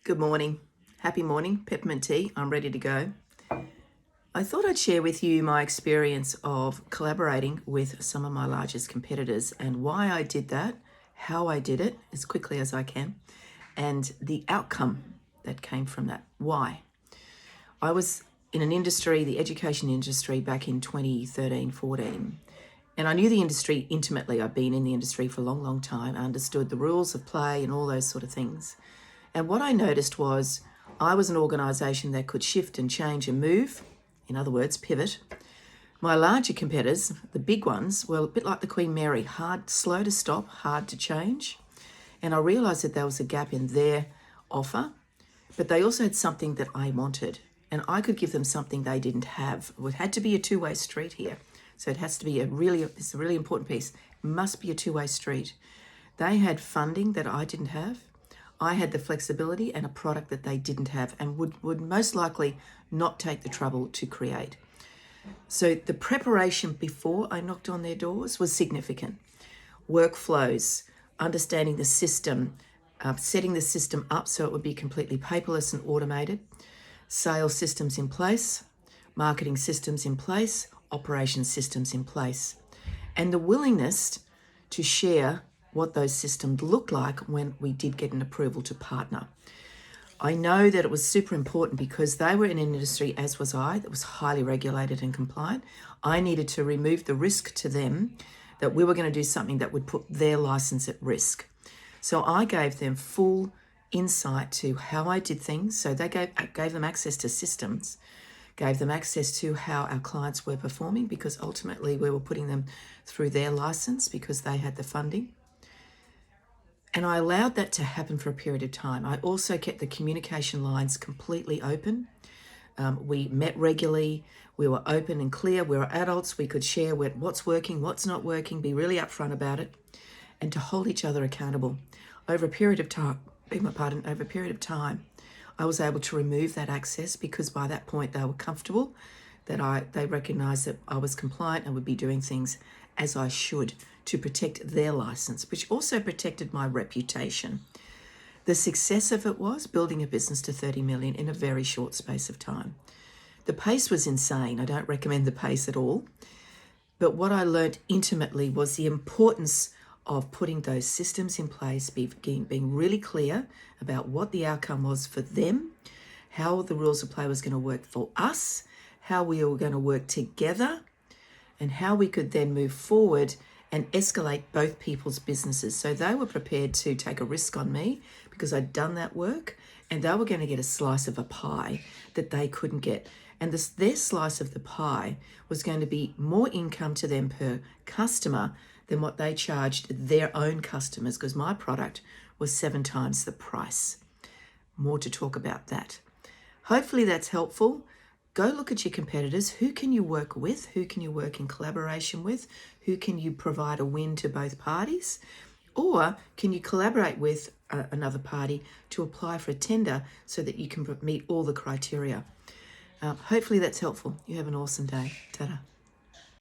Good morning. Happy morning. Peppermint tea. I'm ready to go. I thought I'd share with you my experience of collaborating with some of my largest competitors and why I did that, how I did it as quickly as I can, and the outcome that came from that. Why? I was in an industry, the education industry, back in 2013, 14. And I knew the industry intimately. I'd been in the industry for a long, long time. I understood the rules of play and all those sort of things. And what I noticed was I was an organisation that could shift and change and move, in other words, pivot. My larger competitors, the big ones, were a bit like the Queen Mary, slow to stop, hard to change. And I realised that there was a gap in their offer, but they also had something that I wanted. And I could give them something they didn't have. It had to be a two-way street here. So it has to be it's a really important piece. It must be a two-way street. They had funding that I didn't have. I had the flexibility and a product that they didn't have and would most likely not take the trouble to create. So the preparation before I knocked on their doors was significant. Workflows, understanding the system, setting the system up so it would be completely paperless and automated, sales systems in place, marketing systems in place, operations systems in place, and the willingness to share what those systems looked like when we did get an approval to partner. I know that it was super important because they were in an industry, as was I, that was highly regulated and compliant. I needed to remove the risk to them that we were going to do something that would put their license at risk. So I gave them full insight to how I did things. So they gave them access to systems, gave them access to how our clients were performing, because ultimately we were putting them through their license because they had the funding. And I allowed that to happen for a period of time. I also kept the communication lines completely open. We met regularly. We were open and clear. We were adults. We could share what's working, what's not working, be really upfront about it, and to hold each other accountable. Over a period of time, I was able to remove that access because by that point they were comfortable that they recognized that I was compliant and would be doing things as I should to protect their license, which also protected my reputation. The success of it was building a business to 30 million in a very short space of time. The pace was insane. I don't recommend the pace at all. But what I learned intimately was the importance of putting those systems in place, being really clear about what the outcome was for them, how the rules of play was going to work for us, how we were going to work together, and how we could then move forward and escalate both people's businesses. So they were prepared to take a risk on me because I'd done that work, and they were going to get a slice of a pie that they couldn't get. And their slice of the pie was going to be more income to them per customer than what they charged their own customers, because my product was 7 times the price. More to talk about that. Hopefully that's helpful. Go look at your competitors. Who can you work with? Who can you work in collaboration with? Who can you provide a win to both parties? Or can you collaborate with another party to apply for a tender so that you can meet all the criteria? Hopefully that's helpful. You have an awesome day. Ta-da.